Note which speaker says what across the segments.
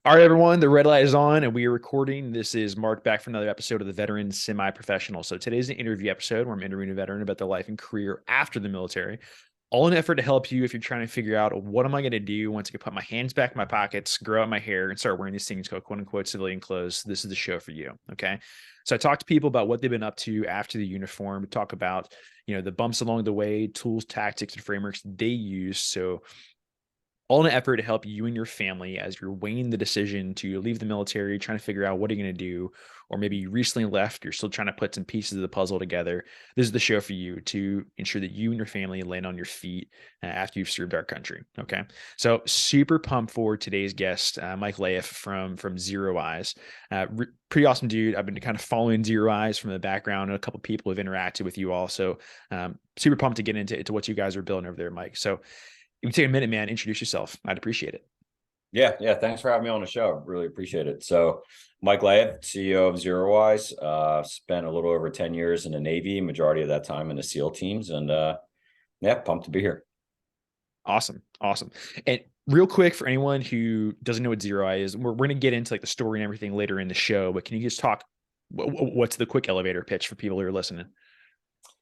Speaker 1: All right, everyone, the red light is on and we are recording. This is Mark back for another episode of the Veteran Semi-Professional. So today's an interview episode where I'm interviewing a veteran about their life and career after the military. All in an effort to help you if you're trying to figure out what am I going to do once I can put my hands back in my pockets, grow out my hair, and start wearing these things called quote unquote civilian clothes. This is the show for you. Okay. So I talk to people about what they've been up to after the uniform, talk about, the bumps along the way, tools, tactics, and frameworks they use. So all in an effort to help you and your family as you're weighing the decision to leave the military, trying to figure out what are you going to do, or maybe you recently left, you're still trying to put some pieces of the puzzle together. This is the show for you to ensure that you and your family land on your feet after you've served our country. Okay, so super pumped for today's guest, Mike Lahiff from ZeroEyes. Pretty awesome dude. I've been kind of following ZeroEyes from the background, and a couple of people have interacted with you all. So super pumped to get into what you guys are building over there, Mike. So you can take a minute, man. Introduce yourself. I'd appreciate it.
Speaker 2: Yeah. Thanks for having me on the show. Really appreciate it. So, Mike Lahiff, CEO of ZeroEyes, spent a little over 10 years in the Navy, majority of that time in the SEAL teams, and yeah, pumped to be here.
Speaker 1: Awesome. And real quick, for anyone who doesn't know what ZeroEye is, we're going to get into like the story and everything later in the show. But can you just talk? What's the quick elevator pitch for people who are listening?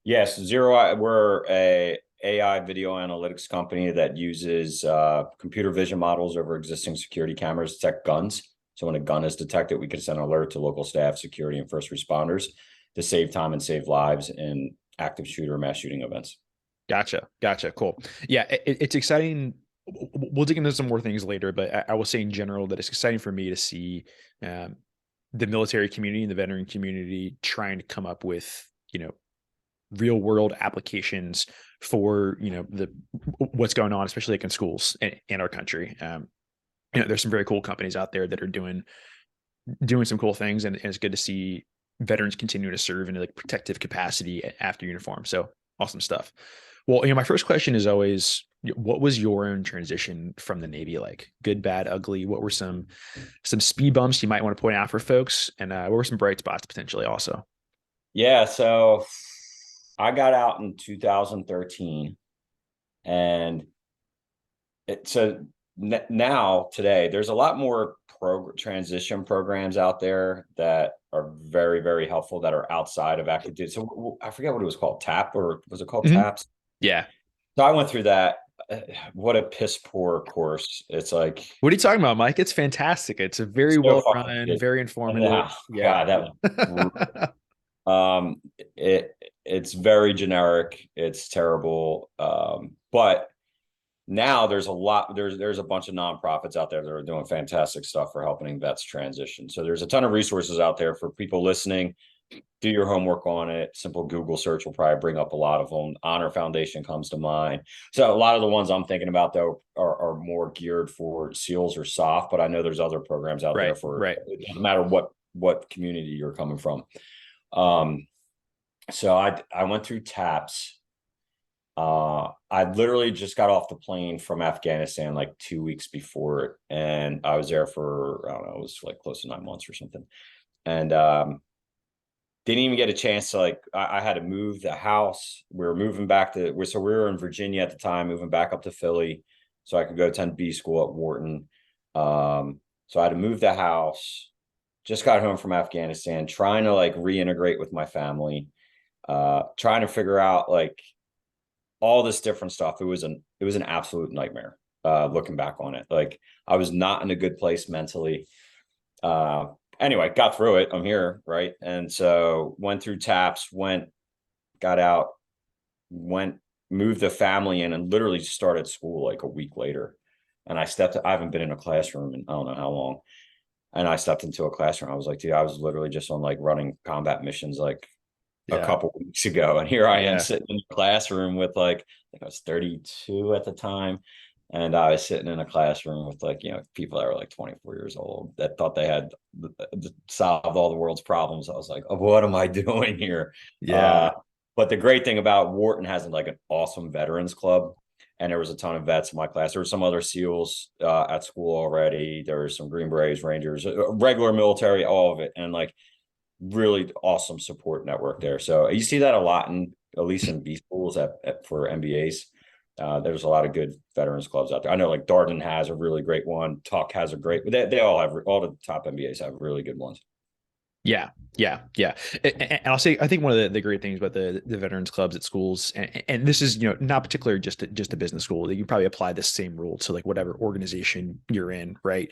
Speaker 2: Yes, ZeroEye, we're a AI video analytics company that uses computer vision models over existing security cameras to detect guns. So when a gun is detected, we can send an alert to local staff, security, and first responders to save time and save lives in active shooter mass shooting events.
Speaker 1: Gotcha. Cool. Yeah, it's exciting. We'll dig into some more things later, but I will say in general that it's exciting for me to see the military community and the veteran community trying to come up with, real world applications for the what's going on, especially like in schools in our country. There's some very cool companies out there that are doing some cool things, and it's good to see veterans continue to serve in a like protective capacity after uniform. So awesome stuff. Well, my first question is always, what was your own transition from the Navy like? Good, bad, ugly? What were some speed bumps you might want to point out for folks, and what were some bright spots potentially also?
Speaker 2: Yeah, so I got out in 2013, and now today there's a lot more transition programs out there that are very, very helpful that are outside of active duty. So I forget what it was called, TAP, or was it called
Speaker 1: Mhm.
Speaker 2: TAPS?
Speaker 1: Yeah.
Speaker 2: So I went through that. What a piss poor course. It's like
Speaker 1: What are you talking about, Mike? It's fantastic. It's a very
Speaker 2: so
Speaker 1: well
Speaker 2: fucking
Speaker 1: run,
Speaker 2: good.
Speaker 1: very
Speaker 2: And
Speaker 1: informative.
Speaker 2: now,
Speaker 1: Yeah.
Speaker 2: God, that was um it's very generic. It's terrible. But now there's a bunch of nonprofits out there that are doing fantastic stuff for helping vets transition. So there's a ton of resources out there for people listening. Do your homework on it. Simple Google search will probably bring up a lot of them. Honor Foundation comes to mind. So a lot of the ones I'm thinking about though are more geared for SEALs or SOF, but I know there's other programs out there for
Speaker 1: Right.
Speaker 2: it doesn't matter what community you're coming from. So I went through TAPS. I literally just got off the plane from Afghanistan like 2 weeks before it, and I was there for, I don't know, it was like close to 9 months or something. And didn't even get a chance to I had to move the house. We were moving back so we were in Virginia at the time, moving back up to Philly so I could go attend B school at Wharton. So I had to move the house, just got home from Afghanistan, trying to reintegrate with my family, trying to figure out all this different stuff. It was an absolute nightmare, looking back on it. I was not in a good place mentally. Anyway, got through it. I'm here, right? And so went through TAPS, got out, moved the family in, and literally started school like a week later. And I haven't been in a classroom in I don't know how long. And I stepped into a classroom. I was like, dude, I was literally just on running combat missions a
Speaker 1: Yeah.
Speaker 2: couple weeks ago, and here I am
Speaker 1: Yeah.
Speaker 2: sitting in the classroom with I think I was 32 at the time, and I was sitting in a classroom with people that were 24 years old that thought they had solved all the world's problems. I was like, oh, what am I doing here?
Speaker 1: Yeah.
Speaker 2: But the great thing about Wharton has an awesome veterans club, and there was a ton of vets in my class. There were some other SEALs at school already. There were some Green Berets, Rangers, regular military, all of it, and really awesome support network there. So you see that a lot at least in B schools for MBAs. There's a lot of good veterans clubs out there. I know like Darden has a really great one. Tuck has a great, they all have, all the top MBAs have really good ones.
Speaker 1: Yeah, yeah, yeah. And I'll say, I think one of the great things about the veterans clubs at schools, and this is, not particular just a business school, you probably apply the same rule to like whatever organization you're in, right?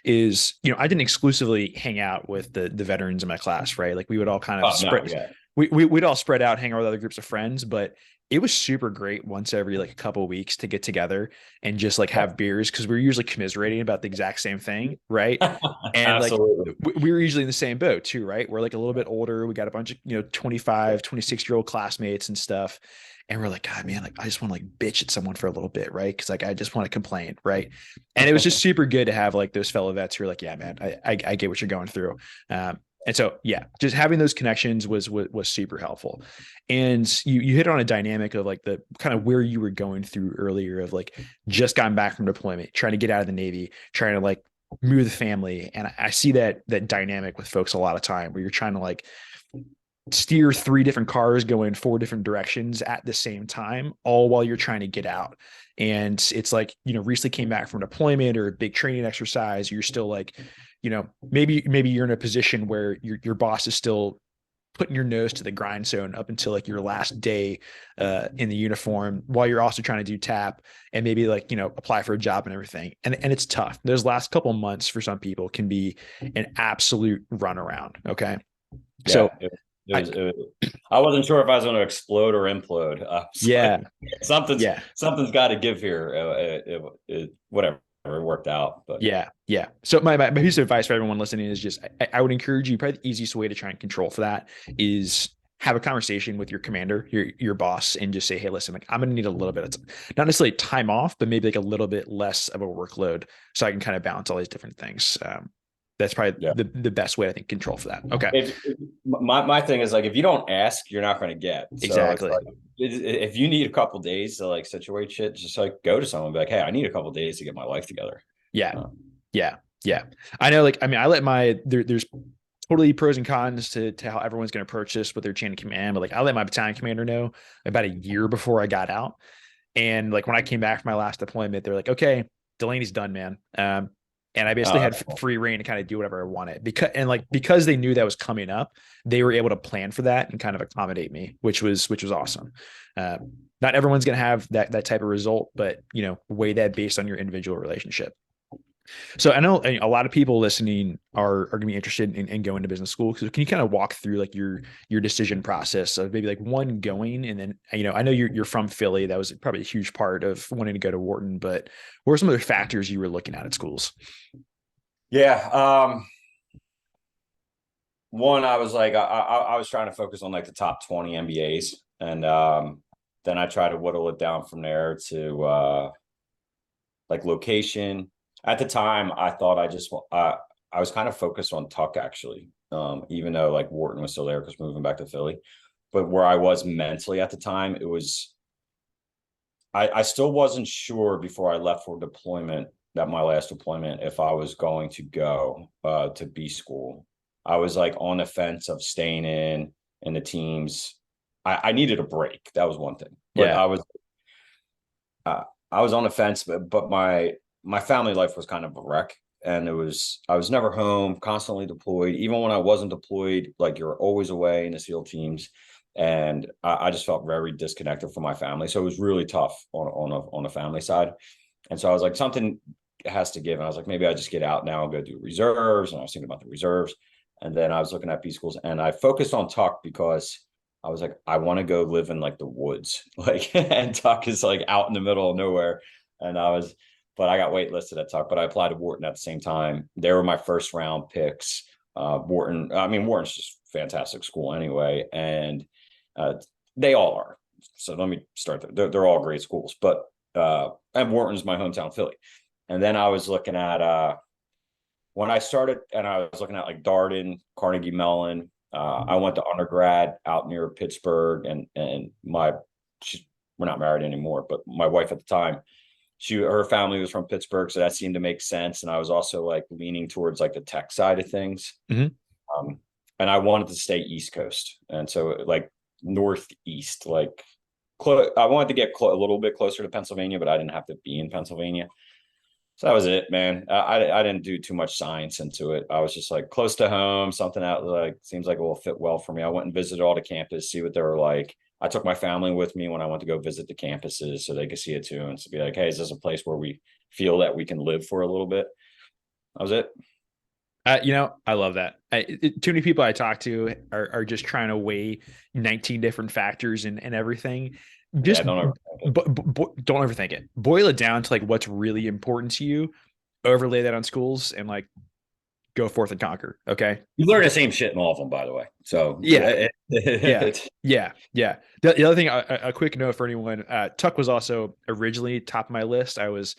Speaker 1: Is, I didn't exclusively hang out with the veterans in my class, right? Like we would all kind of
Speaker 2: Oh, no,
Speaker 1: spread,
Speaker 2: yeah.
Speaker 1: we'd all spread out, hang out with other groups of friends, but it was super great once every like a couple of weeks to get together and just like have beers because we were usually commiserating about the exact same thing, right? And like
Speaker 2: Absolutely.
Speaker 1: we were usually in the same boat too, right? We're like a little bit older. We got a bunch of, 25, 26-year-old classmates and stuff. And we're like, God, man, like I just want to like bitch at someone for a little bit, right? Because like I just want to complain, right? And it was just super good to have like those fellow vets who are like, yeah, man, I get what you're going through. And so, yeah, just having those connections was super helpful. And you hit on a dynamic of like the kind of where you were going through earlier of like just gotten back from deployment, trying to get out of the Navy, trying to like move the family. And I see that dynamic with folks a lot of time where you're trying to like steer 3 different cars going 4 different directions at the same time, all while you're trying to get out. And it's like, recently came back from deployment or a big training exercise. You're still like, maybe you're in a position where your boss is still putting your nose to the grindstone up until like your last day in the uniform while you're also trying to do tap and maybe like, apply for a job and everything. And it's tough. Those last couple of months for some people can be an absolute runaround. Okay. So
Speaker 2: Yeah. I wasn't sure if I was going to explode or implode.
Speaker 1: yeah,
Speaker 2: Like, something's got to give here. Whatever, it worked out, but
Speaker 1: yeah. So my piece of advice for everyone listening is just I would encourage you. Probably the easiest way to try and control for that is have a conversation with your commander, your boss, and just say, hey, listen, like I'm gonna need a little bit of not necessarily time off, but maybe like a little bit less of a workload, so I can kind of balance all these different things. That's probably the best way I think control for that. Okay.
Speaker 2: My thing is like if you don't ask, you're not going to get. So
Speaker 1: Exactly.
Speaker 2: it's like, if you need a couple days to like situate shit, just like go to someone and be like, hey, I need a couple days to get my life together.
Speaker 1: Yeah. Yeah. I know. Like, I mean, I let there's totally pros and cons to how everyone's going to approach this with their chain of command, but like I let my battalion commander know about a year before I got out. And like when I came back from my last deployment, they're like, okay, Delaney's done, man. And I basically had free reign to kind of do whatever I wanted because they knew that was coming up, they were able to plan for that and kind of accommodate me, which was awesome. Not everyone's going to have that type of result, but weigh that based on your individual relationship. So I know a lot of people listening are going to be interested in going to business school. So can you kind of walk through like your decision process of maybe like one going, and then I know you're from Philly. That was probably a huge part of wanting to go to Wharton. But what were some other factors you were looking at schools?
Speaker 2: Yeah. One, I was like, I was trying to focus on like the top 20 MBAs, and then I tried to whittle it down from there to like location. At the time, I thought I was kind of focused on Tuck actually, even though like Wharton was still there because moving back to Philly. But where I was mentally at the time, it was I still wasn't sure before I left for deployment, that my last deployment, if I was going to go to B school. I was like on the fence of staying in the teams. I needed a break. That was one thing. But
Speaker 1: Yeah.
Speaker 2: I was on the fence, but my family life was kind of a wreck. And I was never home, constantly deployed. Even when I wasn't deployed, like you're always away in the SEAL teams. And I just felt very disconnected from my family. So it was really tough on a family side. And so I was like, something has to give. And I was like, maybe I just get out now and go do reserves. And I was thinking about the reserves. And then I was looking at B schools, and I focused on Tuck because I was like, I want to go live in like the woods, like, and Tuck is like out in the middle of nowhere. And but I got waitlisted at Tuck, but I applied to Wharton at the same time. They were my first round picks. Wharton's just fantastic school anyway. And they all are. So let me start there. They're all great schools, but and Wharton's my hometown Philly. And then I was looking at when I started, and I was looking at like Darden, Carnegie Mellon. I went to undergrad out near Pittsburgh, and we're not married anymore, but my wife at the time, her family was from Pittsburgh, so that seemed to make sense. And I was also like leaning towards like the tech side of things. And I wanted to stay East Coast, and so like Northeast, like I wanted to get a little bit closer to Pennsylvania, but I didn't have to be in Pennsylvania. So that was it, man. I didn't do too much science into it. I was just like close to home, something out like seems like it will fit well for me. I went and visited all the campus, see what they were like. I took my family with me when I went to go visit the campuses so they could see it too, and to be like, hey, is this a place where we feel that we can live for a little bit? That was it.
Speaker 1: I love that. Too many people I talk to are just trying to weigh 19 different factors and everything.
Speaker 2: Yeah,
Speaker 1: Just
Speaker 2: don't overthink it.
Speaker 1: don't overthink it. Boil it down to like what's really important to you. Overlay that on schools and like go forth and conquer. Okay.
Speaker 2: You learn the same shit in all of them, by the way. So
Speaker 1: Yeah. Yeah. Yeah. The other thing, a quick note for anyone, Tuck was also originally top of my list. I was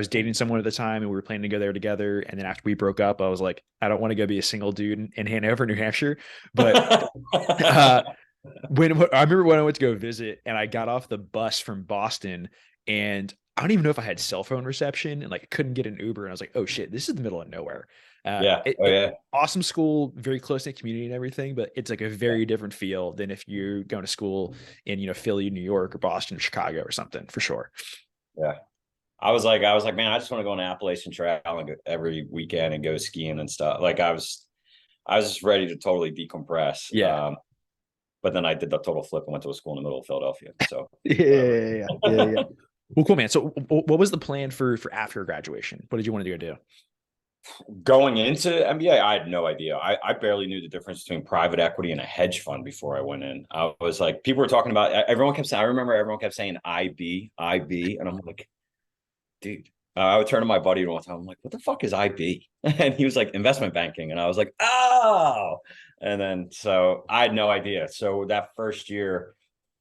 Speaker 1: dating someone at the time and we were planning to go there together. And then after we broke up, I was like, I don't want to go be a single dude in Hanover, New Hampshire. But uh, I remember when I went to go visit and I got off the bus from Boston and I don't even know if I had cell phone reception and like I couldn't get an Uber. And I was like, oh shit, this is the middle of nowhere.
Speaker 2: Yeah. Oh yeah.
Speaker 1: Awesome school, very close knit community and everything, but it's like a very different feel than if you're going to school in, Philly, New York or Boston or Chicago or something for sure.
Speaker 2: Yeah. I was like, man, I just want to go on an Appalachian Trail and go every weekend and go skiing and stuff. Like I was just ready to totally decompress.
Speaker 1: Yeah.
Speaker 2: But then I did the total flip and went to a school in the middle of Philadelphia. So
Speaker 1: Yeah. Well, cool, man. So what was the plan for after graduation? What did you want to do?
Speaker 2: Going into MBA, I had no idea. I barely knew the difference between private equity and a hedge fund before I went in. I was like, people were talking about, everyone kept saying, I remember everyone kept saying IB. And I'm like, dude, I would turn to my buddy one time. I'm like, what the fuck is IB? And he was like, investment banking. And I was like, oh. And then, so I had no idea. So that first year,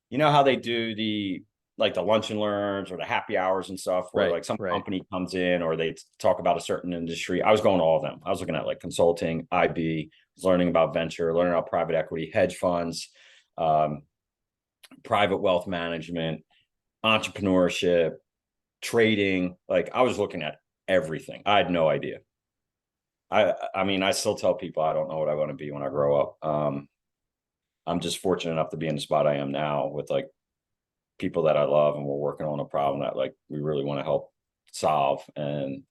Speaker 2: you know how they do the lunch and learns or the happy hours and stuff where like some company comes in or they talk about a certain industry. I was going to all of them. I was looking at like consulting, IB, was learning about venture, learning about private equity, hedge funds, private wealth management, entrepreneurship, trading. Like I was looking at everything. I had no idea. I mean, I still tell people I don't know what I want to be when I grow up. I'm just fortunate enough to be in the spot I am now with like people that I love, and we're working on a problem that like we really want to help solve. And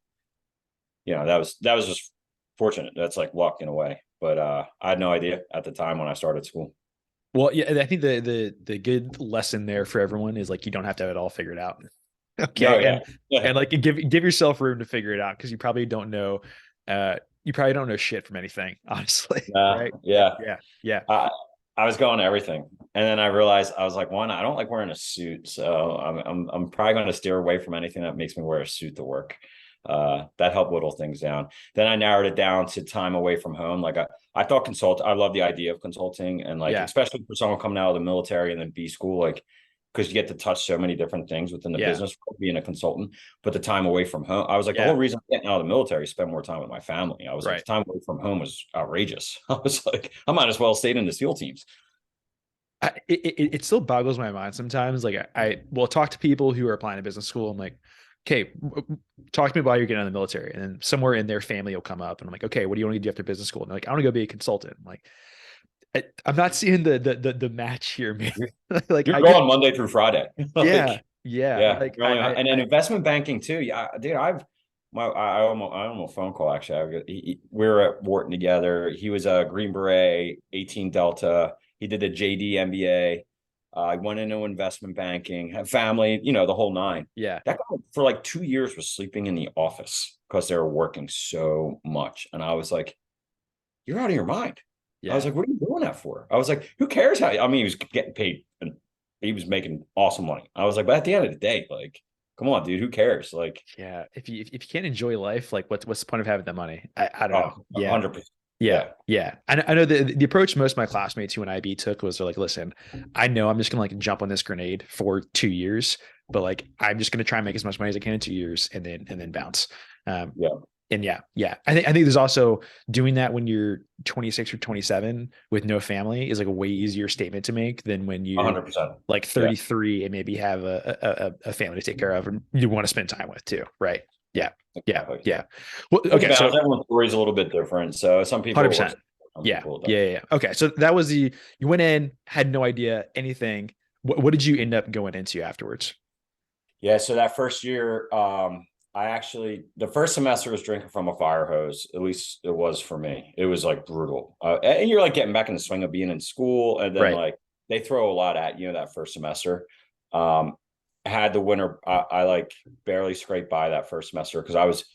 Speaker 2: that was just fortunate. That's like luck in a way. But I had no idea at the time when I started school.
Speaker 1: Well, yeah, I think the good lesson there for everyone is like you don't have to have it all figured out. Okay.
Speaker 2: No, yeah.
Speaker 1: And like give yourself room to figure it out because you probably don't know shit from anything, honestly. Right.
Speaker 2: Yeah.
Speaker 1: Yeah.
Speaker 2: I was going to everything. And then I realized I was like, one, I don't like wearing a suit. So I'm probably going to steer away from anything that makes me wear a suit to work. That helped whittle things down. Then I narrowed it down to time away from home. Like I thought I love the idea of consulting and like, especially for someone coming out of the military and then B school, like, because you get to touch so many different things within the business being a consultant, but the time away from home, I was like, the whole reason I'm getting out of the military is spend more time with my family. I was like, the time away from home was outrageous. I was like, I might as well stay in the SEAL teams.
Speaker 1: It still boggles my mind sometimes. Like I will talk to people who are applying to business school. I'm like, okay, talk to me about you're getting out of the military. And then somewhere in their family will come up and I'm like, okay, what do you want to do after business school? And they're like, I want to go be a consultant. I'm like, I'm not seeing the match here, man.
Speaker 2: Like you're going Monday through Friday.
Speaker 1: Like, yeah. Like,
Speaker 2: and investment banking too. Yeah, dude, I almost phone call actually. We were at Wharton together. He was a Green Beret, 18 Delta. He did the JD MBA. I went into investment banking, had family, the whole nine.
Speaker 1: Yeah.
Speaker 2: That guy for like 2 years was sleeping in the office because they were working so much. And I was like, you're out of your mind. Yeah. I was like, what are you doing that for? I was like, who cares how, he was getting paid and he was making awesome money. I was like, but at the end of the day, like, come on, dude, who cares? Like,
Speaker 1: yeah, if you can't enjoy life, like what's the point of having that money? I don't know. Yeah.
Speaker 2: 100%.
Speaker 1: Yeah. I know the approach most of my classmates who in IB took was they're like, listen, I know I'm just gonna like jump on this grenade for 2 years, but like I'm just gonna try and make as much money as I can in 2 years and then bounce. And yeah. I think there's also doing that when you're 26 or 27 with no family is like a way easier statement to make than when you're
Speaker 2: 100%.
Speaker 1: like 33 and maybe have a family to take care of and you want to spend time with too, right? Yeah. Well, okay, so
Speaker 2: everyone's story is a little bit different. So some people
Speaker 1: 100%. Yeah. Okay, so that was you went in, had no idea anything. What did you end up going into afterwards?
Speaker 2: Yeah, so that first year, the first semester was drinking from a fire hose. At least it was for me. It was like brutal. And you're like getting back in the swing of being in school, and then
Speaker 1: Right.
Speaker 2: like they throw a lot at you that first semester. Um, had the winter, I like barely scraped by that first semester because I was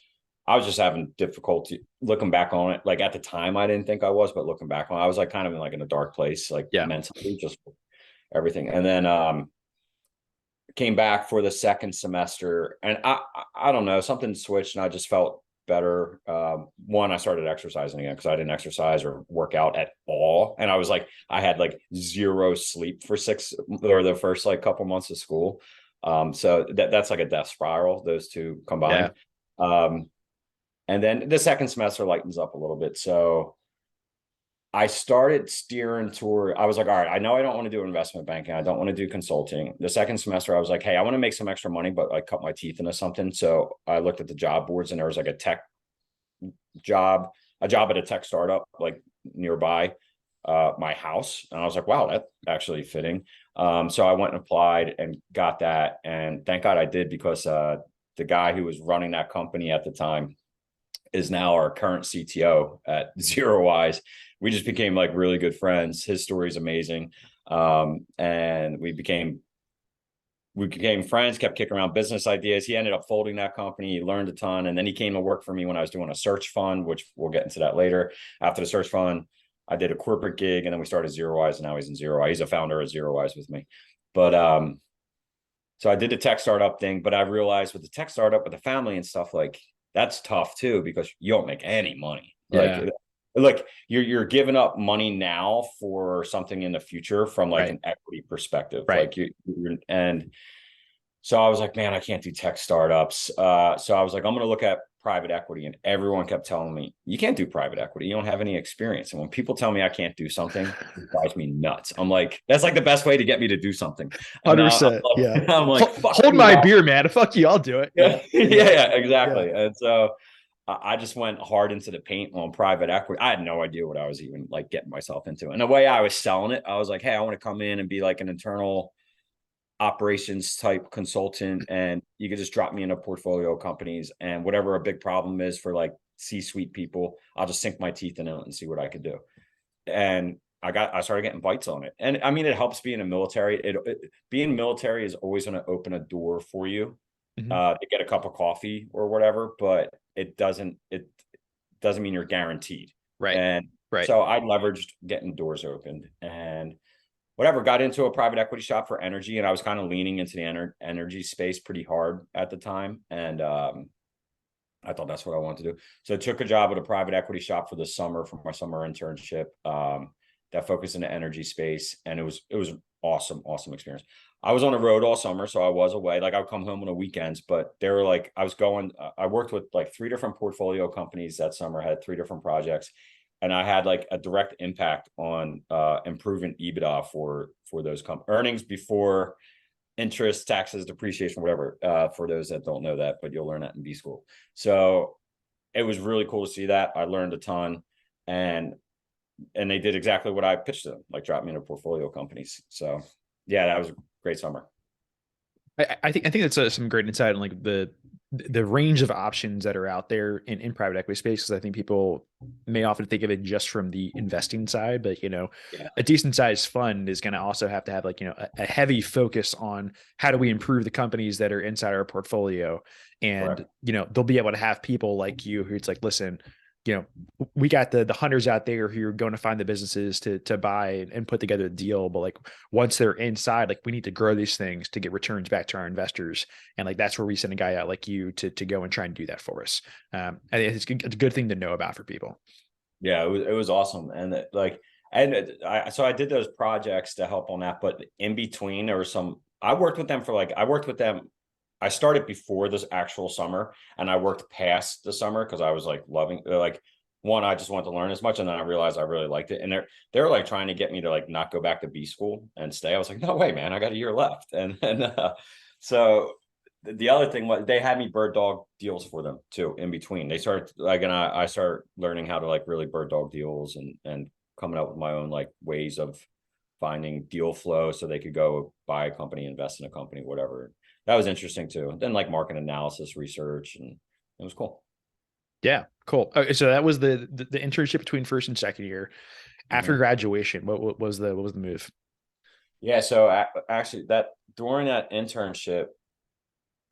Speaker 2: just having difficulty looking back on it. Like at the time, I didn't think I was, but looking back on it, I was like kind of in like in a dark place, like
Speaker 1: Yeah.
Speaker 2: mentally, just everything. And then came back for the second semester, and I don't know, something switched, and I just felt better. One, I started exercising again because I didn't exercise or work out at all, and I had like zero sleep for the first like couple months of school. So that's like a death spiral, those two
Speaker 1: Yeah.
Speaker 2: combined. Um, and then the second semester lightens up a little bit, so I started steering toward, I was like, all right, I know I don't want to do investment banking. I don't want to do consulting. The second semester, I was like, hey, I want to make some extra money, but like cut my teeth into something. So I looked at the job boards, and there was like job, a job at a tech startup, like nearby my house. And I was like, wow, that's actually fitting. So I went and applied and got that. And thank God I did, because the guy who was running that company at the time is now our current CTO at ZeroEyes. We just became like really good friends. His story is amazing. And we became friends, kept kicking around business ideas. He ended up folding that company. He learned a ton. And then he came to work for me when I was doing a search fund, which we'll get into that later. After the search fund, I did a corporate gig, and then we started ZeroEyes, and now he's in ZeroEyes. He's a founder of ZeroEyes with me. But so I did the tech startup thing, but I realized with the tech startup with the family and stuff, like that's tough too, because you don't make any money.
Speaker 1: Yeah.
Speaker 2: Like you're giving up money now for something in the future from like
Speaker 1: Right.
Speaker 2: an equity perspective.
Speaker 1: Right.
Speaker 2: Like and so I was like, man, I can't do tech startups. So I was like, I'm going to look at private equity. And everyone kept telling me, you can't do private equity. You don't have any experience. And when people tell me I can't do something, it drives me nuts. I'm like, that's like the best way to get me to do something. And now
Speaker 1: 100%. Yeah.
Speaker 2: I'm like, fuck
Speaker 1: Hold
Speaker 2: you,
Speaker 1: my
Speaker 2: Rob.
Speaker 1: beer, man. Fuck you. I'll do it.
Speaker 2: Yeah,
Speaker 1: Yeah. Yeah.
Speaker 2: yeah,
Speaker 1: Yeah.
Speaker 2: exactly. And so I just went hard into the paint on private equity. I had no idea what I was even like getting myself into. And the way I was selling it, I was like, hey, I want to come in and be like an internal operations type consultant, and you could just drop me in a portfolio of companies, and whatever a big problem is for like C-suite people, I'll just sink my teeth in it and see what I could do. And I started getting bites on it. And I mean, it helps being a military. Being military is always going to open a door for you
Speaker 1: Mhm.
Speaker 2: to get a cup of coffee or whatever, but it doesn't mean you're guaranteed.
Speaker 1: Right.
Speaker 2: And
Speaker 1: Right.
Speaker 2: so I leveraged getting doors opened, and whatever, got into a private equity shop for energy, and I was kind of leaning into the energy space pretty hard at the time. And I thought that's what I wanted to do. So I took a job at a private equity shop for the summer, for my summer internship, that focused in the energy space. And it was awesome experience. I was on the road all summer, so I was away. Like I would come home on the weekends, but they were like, I worked with like 3 different portfolio companies that summer, had 3 different projects. And I had like a direct impact on improving EBITDA for those earnings before interest, taxes, depreciation, whatever, for those that don't know that, but you'll learn that in B school. So it was really cool to see that. I learned a ton, and they did exactly what I pitched to them, like drop me into portfolio companies. So yeah, that was a great summer.
Speaker 1: I think that's some great insight on like the range of options that are out there in private equity space. Because I think people may often think of it just from the investing side, but
Speaker 2: Yeah.
Speaker 1: a decent sized fund is going to also have to have like a heavy focus on how do we improve the companies that are inside our portfolio, and
Speaker 2: Correct.
Speaker 1: they'll be able to have people like you who it's like, listen, we got the hunters out there who are going to find the businesses to buy and put together a deal. But like once they're inside, like we need to grow these things to get returns back to our investors. And like that's where we send a guy out like you to go and try and do that for us. I think it's a good thing to know about for people.
Speaker 2: Yeah, it was awesome. And so I did those projects to help on that, but in between there was I worked with them. I started before this actual summer, and I worked past the summer because I was like loving, like, one, I just wanted to learn as much, and then I realized I really liked it. And they're like trying to get me to like not go back to B school and stay. I was like, no way, man, I got a year left. So the other thing was they had me bird dog deals for them too in between. They started like, and I started learning how to like really bird dog deals, and coming up with my own like ways of finding deal flow so they could go buy a company, invest in a company, whatever. That was interesting too. Then like market analysis research, and it was cool.
Speaker 1: Yeah, cool. Okay, so that was the internship between first and second year. After graduation, what was the move?
Speaker 2: Yeah, so actually that during that internship,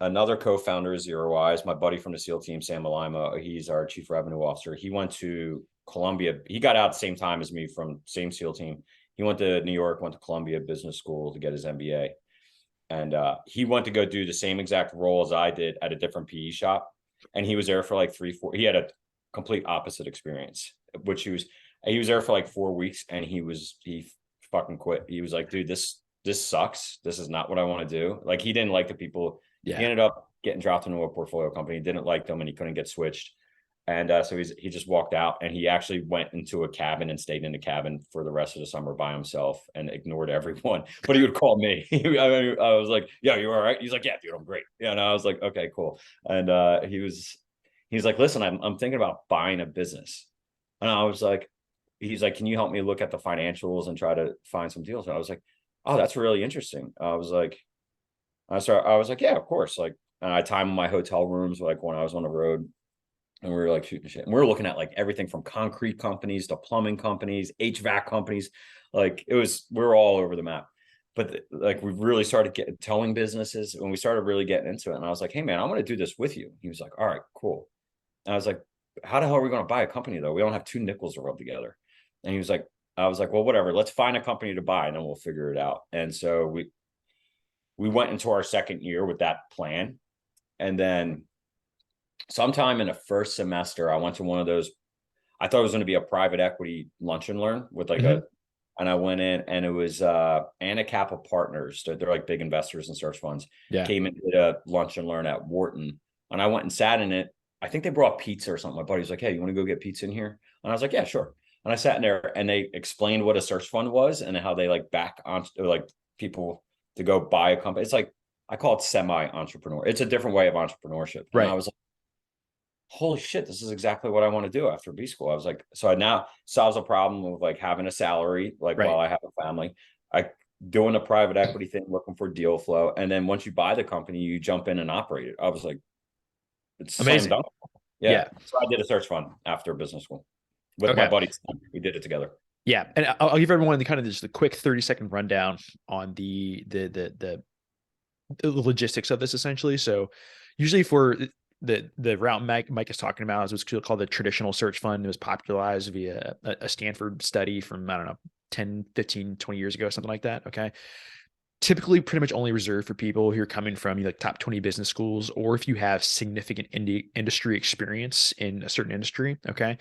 Speaker 2: another co-founder of ZeroEyes, my buddy from the SEAL team, Sam Malima, he's our chief revenue officer. He went to Columbia. He got out at the same time as me from same SEAL team. He went to New York, went to Columbia Business School to get his MBA. And he went to go do the same exact role as I did at a different PE shop. And he was there for like 3-4. He had a complete opposite experience, which he was there for like 4 weeks, and he fucking quit. He was like, dude, this sucks. This is not what I want to do. Like, he didn't like the people.
Speaker 1: Yeah.
Speaker 2: He ended up getting dropped into a portfolio company, didn't like them, and he couldn't get switched. And so he just walked out, and he actually went into a cabin and stayed in the cabin for the rest of the summer by himself and ignored everyone. But he would call me. I was like, "Yeah, you all right?" He's like, "Yeah, dude, I'm great." Yeah, and I was like, "Okay, cool." And he's like, "Listen, I'm thinking about buying a business," and I was like, "He's like, can you help me look at the financials and try to find some deals?" And I was like, "Oh, that's really interesting." I was like, "Yeah, of course." Like, and I timed my hotel rooms like when I was on the road. And we were like shooting shit. And we were looking at like everything from concrete companies to plumbing companies, HVAC companies. Like, we were all over the map. But like, we really started towing businesses when we started really getting into it. And I was like, "Hey man, I'm going to do this with you." He was like, "All right, cool." And I was like, "How the hell are we going to buy a company though? We don't have two nickels to rub together." And he was like, I was like, "Well, whatever, let's find a company to buy and then we'll figure it out." And so we went into our second year with that plan. And then sometime in the first semester, I went to one of those. I thought it was going to be a private equity lunch and learn with like and I went in, and it was Anacapa Partners. They're like big investors in search funds.
Speaker 1: Yeah.
Speaker 2: Came and did a lunch and learn at Wharton, and I went and sat in it. I think they brought pizza or something. My buddy was like, "Hey, you want to go get pizza in here?" And I was like, "Yeah, sure." And I sat in there, and they explained what a search fund was and how they like back on like people to go buy a company. It's like, I call it semi-entrepreneur. It's a different way of entrepreneurship. And I
Speaker 1: Right.
Speaker 2: was like, holy shit, this is exactly what I want to do after B school. I was like, so I now solves a problem of like having a salary, like
Speaker 1: Right.
Speaker 2: while I have a family, I doing a private equity thing, looking for deal flow. And then once you buy the company, you jump in and operate it. I was like, it's slam
Speaker 1: Amazing.
Speaker 2: dunk. Yeah.
Speaker 1: Yeah.
Speaker 2: So I did a search fund after business school with my
Speaker 1: Okay.
Speaker 2: buddies. We did it together.
Speaker 1: Yeah. And I'll give everyone the kind of just a quick 30-second rundown on the logistics of this essentially. So usually for the route Mike is talking about is what's called the traditional search fund. It was popularized via a Stanford study from, I don't know, 10, 15, 20 years ago, something like that. Okay. Typically pretty much only reserved for people who are coming from like top 20 business schools, or if you have significant industry experience in a certain industry. Okay.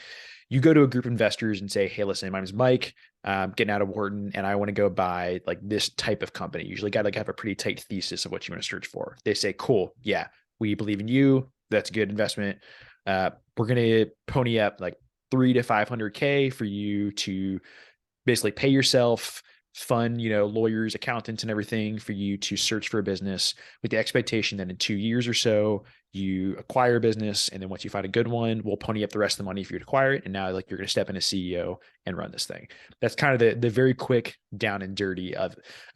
Speaker 1: You go to a group of investors and say, "Hey, listen, my name is Mike. I'm getting out of Wharton and I want to go buy like this type of company." Usually got to have a pretty tight thesis of what you want to search for. They say, "Cool. Yeah, we believe in you. That's a good investment. We're going to pony up like 3 to 500K for you to basically pay yourself, fund, lawyers, accountants, and everything for you to search for a business, with the expectation that in 2 years or so you acquire a business, and then once you find a good one, we'll pony up the rest of the money for you to acquire it, and now like you're going to step in as CEO and run this thing." That's kind of the very quick down and dirty of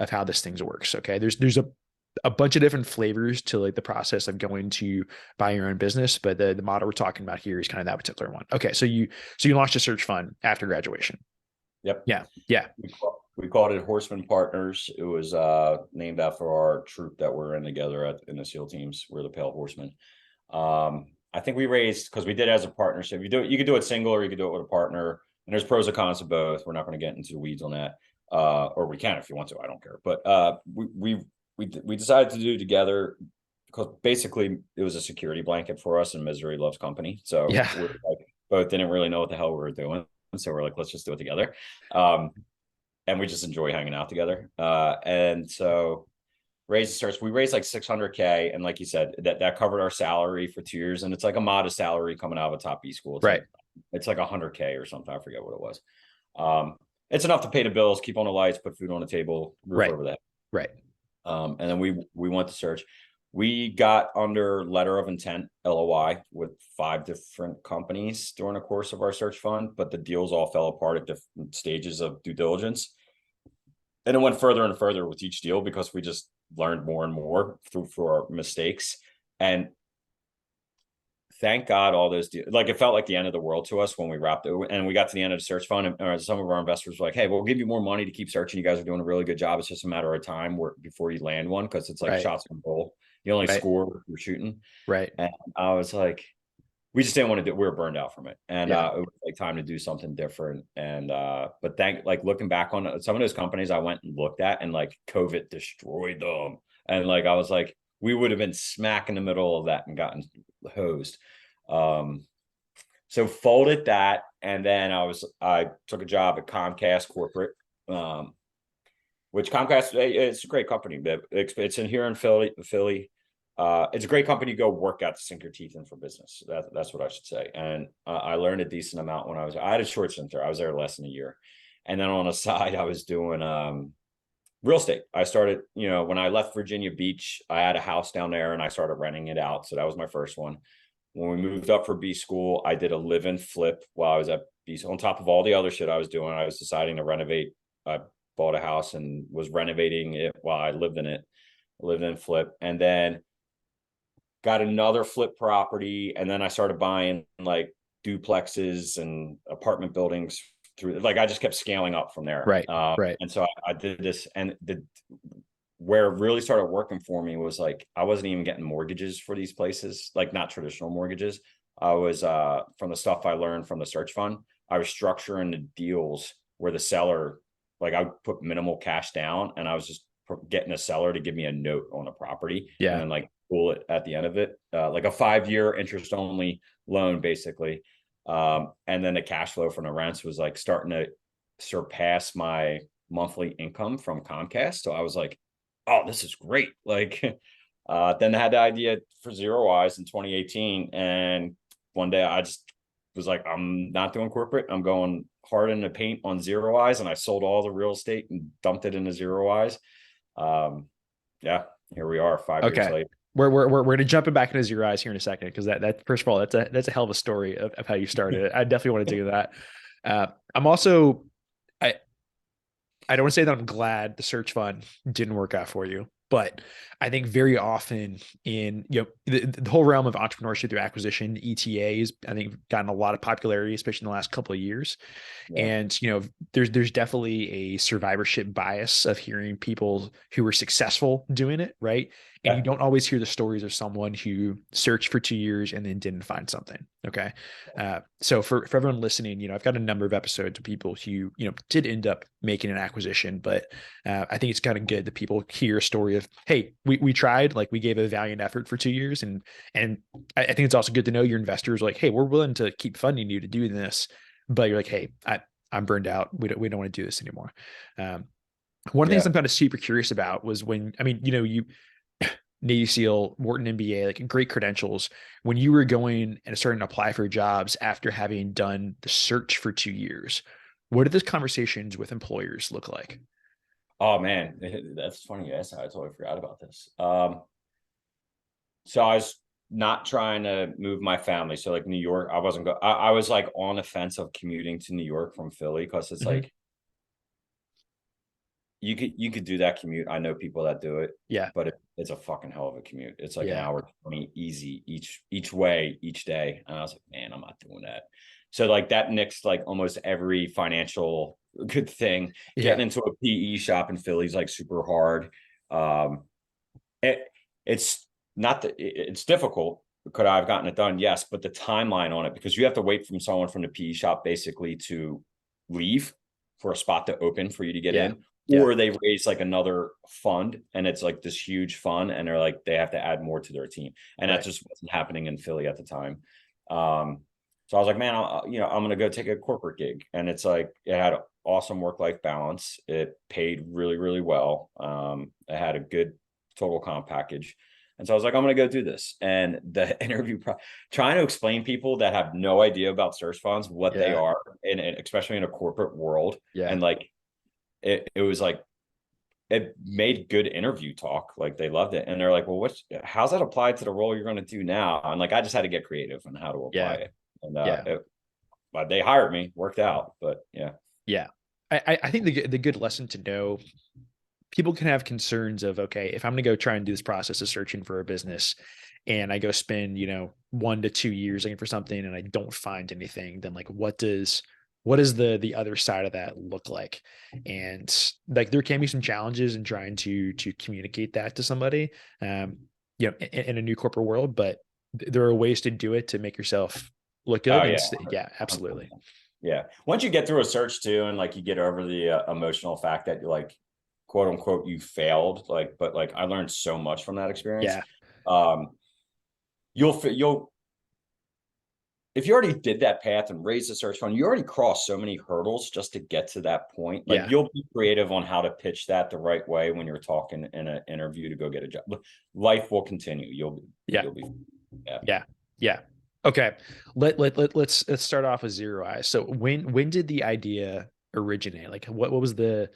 Speaker 1: how this thing works. Okay, there's a bunch of different flavors to like the process of going to buy your own business, but the model we're talking about here is kind of that particular one. Okay, so you launched a search fund after graduation.
Speaker 2: Yep.
Speaker 1: Yeah. Yeah.
Speaker 2: We called it Horsemen Partners. It was named after our troop that we're in together in the SEAL teams. We're the Pale Horsemen. I think we raised, because we did it as a partnership. You could do it single or you could do it with a partner. And there's pros and cons of both. We're not going to get into the weeds on that. Or we can if you want to. I don't care. But we decided to do it together because basically it was a security blanket for us, and misery loves company. So
Speaker 1: Yeah.
Speaker 2: we're like, both didn't really know what the hell we were doing. So we're like, let's just do it together. And we just enjoy hanging out together. And so we raised like 600K. And like you said, that covered our salary for 2 years. And it's like a modest salary coming out of a top B school. It's
Speaker 1: Right.
Speaker 2: It's like 100K or something. I forget what it was. It's enough to pay the bills, keep on the lights, put food on the table, roof over the head.
Speaker 1: Right.
Speaker 2: And then we went to search. We got under letter of intent, LOI, with 5 different companies during the course of our search fund, but the deals all fell apart at different stages of due diligence. And it went further and further with each deal because we just learned more and more through our mistakes. And thank God all those deals, like it felt like the end of the world to us when we wrapped it and we got to the end of the search fund, and some of our investors were like, hey, we'll give you more money to keep searching. You guys are doing a really good job. It's just a matter of time before you land one, because it's like
Speaker 1: Right.
Speaker 2: shots on goal. You only
Speaker 1: Right.
Speaker 2: score if you're shooting.
Speaker 1: Right.
Speaker 2: And I was like, we just didn't want to do, we were burned out from it. And
Speaker 1: Yeah.
Speaker 2: it was like time to do something different. And but like looking back on some of those companies I went and looked at, and like COVID destroyed them. And like I was like, we would have been smack in the middle of that and gotten hosed. So folded that, and then I took a job at Comcast corporate, which Comcast, it's a great company, but it's in here in Philly. It's a great company to go work out to sink your teeth in for business. That's what I should say. And I learned a decent amount when I had a short stint there. I was there less than a year. And then on the side, I was doing real estate. I started, when I left Virginia Beach, I had a house down there and I started renting it out. So that was my first one. When we moved up for B school, I did a live-in flip while I was at B school. On top of all the other shit I was doing, I was deciding to renovate. I bought a house and was renovating it while I lived in it, lived in flip. And then got another flip property. And then I started buying like duplexes and apartment buildings through, like, I just kept scaling up from there.
Speaker 1: Right. Right.
Speaker 2: And so I did this, and where it really started working for me was like, I wasn't even getting mortgages for these places, like not traditional mortgages. I was, from the stuff I learned from the search fund, I was structuring the deals where the seller, like I would put minimal cash down, and I was just getting a seller to give me a note on a property, and then like pull it at the end of it, like a 5-year interest only loan, basically. And then the cash flow from the rents was like starting to surpass my monthly income from Comcast. So I was like, oh, this is great. Like, then I had the idea for ZeroEyes in 2018. And one day I just was like, I'm not doing corporate. I'm going hard in the paint on ZeroEyes. And I sold all the real estate and dumped it into ZeroEyes. Yeah, here we are 5 years later.
Speaker 1: We're going to jump back into ZeroEyes here in a second, because that first of all, that's a hell of a story of how you started it. I definitely want to do that. I'm also, I don't want to say that I'm glad the search fund didn't work out for you, but I think very often in the whole realm of entrepreneurship through acquisition, ETAs, I think gotten a lot of popularity, especially in the last couple of years. Yeah. And there's definitely a survivorship bias of hearing people who were successful doing it, right? And you don't always hear the stories of someone who searched for 2 years and then didn't find something. Okay. So for everyone listening, I've got a number of episodes of people who, did end up making an acquisition, but I think it's kind of good that people hear a story of, hey, we tried, like we gave a valiant effort for 2 years. And I think it's also good to know your investors are like, hey, we're willing to keep funding you to do this, but you're like, hey, I'm burned out. We don't want to do this anymore. One of the things I'm kind of super curious about was when, you Navy SEAL, Wharton MBA, like great credentials. When you were going and starting to apply for jobs after having done the search for 2 years, what did those conversations with employers look like?
Speaker 2: Oh man, that's funny. Yes, I totally forgot about this. So I was not trying to move my family. So like New York, I wasn't I was like on the fence of commuting to New York from Philly, because it's like you could do that commute. I know people that do it.
Speaker 1: Yeah.
Speaker 2: But it's a fucking hell of a commute. It's like an hour 20 easy each way each day. And I was like, man, I'm not doing that. So like that nixed like almost every financial good thing. Getting into a PE shop in Philly is like super hard. It's not that it's difficult. Could I have gotten it done? Yes, but the timeline on it, because you have to wait from someone from the PE shop basically to leave for a spot to open for you to get in. Or they raise like another fund, and it's like this huge fund, and they're like, they have to add more to their team. And that just wasn't happening in Philly at the time. So I was like, man, I'm going to go take a corporate gig. And it's like, it had an awesome work-life balance. It paid really, really well. It had a good total comp package. And so I was like, I'm going to go do this. And the interview, trying to explain people that have no idea about search funds, what they are, and especially in a corporate world. And like, it was like, it made good interview talk. Like they loved it. And they're like, well, how's that applied to the role you're going to do now? And like, I just had to get creative on how to apply it. And they hired me, worked out, but yeah.
Speaker 1: I think the good lesson to know, people can have concerns of, okay, if I'm going to go try and do this process of searching for a business and I go spend, 1 to 2 years looking for something and I don't find anything, then like, what does the other side of that look like? And like, there can be some challenges in trying to communicate that to somebody, in a new corporate world, but there are ways to do it to make yourself look
Speaker 2: Oh
Speaker 1: good. And
Speaker 2: yeah.
Speaker 1: yeah, absolutely.
Speaker 2: Yeah. Once you get through a search too, and like you get over the emotional fact that you like, quote unquote, you failed, like, but like I learned so much from that experience.
Speaker 1: Yeah.
Speaker 2: Um, you'll if you already did that path and raised the search fund, you already crossed so many hurdles just to get to that point. Like
Speaker 1: Yeah.
Speaker 2: you'll be creative on how to pitch that the right way when you're talking in an interview to go get a job. Life will continue.
Speaker 1: Yeah.
Speaker 2: You'll be yeah.
Speaker 1: Yeah. Yeah. Okay. Let's start off with ZeroEyes. So when did the idea originate? Like what was there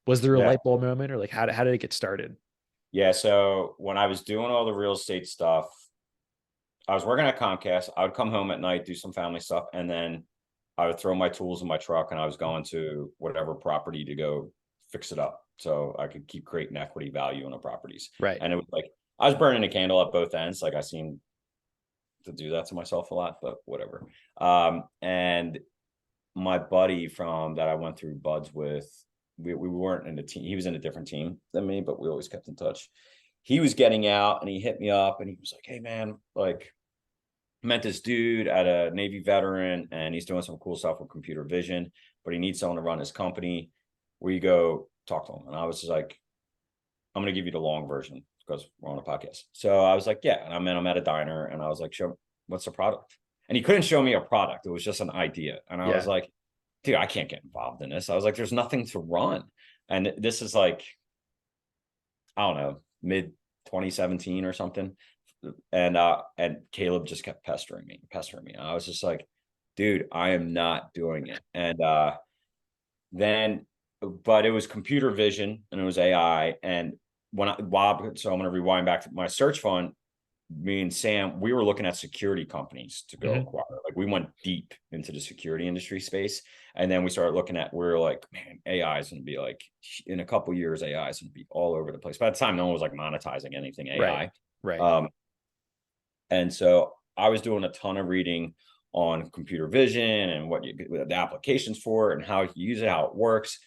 Speaker 1: a
Speaker 2: Yeah.
Speaker 1: light bulb moment, or like how did it get started?
Speaker 2: Yeah. So when I was doing all the real estate stuff, I was working at Comcast. I would come home at night, do some family stuff, and then I would throw my tools in my truck and I was going to whatever property to go fix it up so I could keep creating equity value in the properties.
Speaker 1: Right.
Speaker 2: And it was like I was burning a candle at both ends. Like I seem to do that to myself a lot, but whatever. And my buddy from that I went through buds with, we weren't in a team. He was in a different team than me, but we always kept in touch. He was getting out and he hit me up and he was like, "Hey man, like met this dude at a Navy veteran and he's doing some cool stuff with computer vision, but he needs someone to run his company. Where you go talk to him?" And I was just like, "I'm going to give you the long version because we're on a podcast." So I was like, "Yeah." And I met him at a diner and I was like, "Show, what's the product?" And he couldn't show me a product. It was just an idea. And I was
Speaker 1: Yeah.
Speaker 2: like, "Dude, I can't get involved in this." I was like, "There's nothing to run." And this is like, I don't know, mid 2017 or something. And Caleb just kept pestering me. And I was just like, "Dude, I am not doing it." And then but it was computer vision and it was AI. And so I'm gonna rewind back to my search fund. Me and Sam, we were looking at security companies to go
Speaker 1: Mhm.
Speaker 2: acquire. Like we went deep into the security industry space. And then we started looking at, we are like, man, AI is going to be like, in a couple years, AI is going to be all over the place. By the time no one was like monetizing anything
Speaker 1: Right.
Speaker 2: AI.
Speaker 1: Right.
Speaker 2: Um, and so I was doing a ton of reading on computer vision and what the applications for it and how you use it, how it works.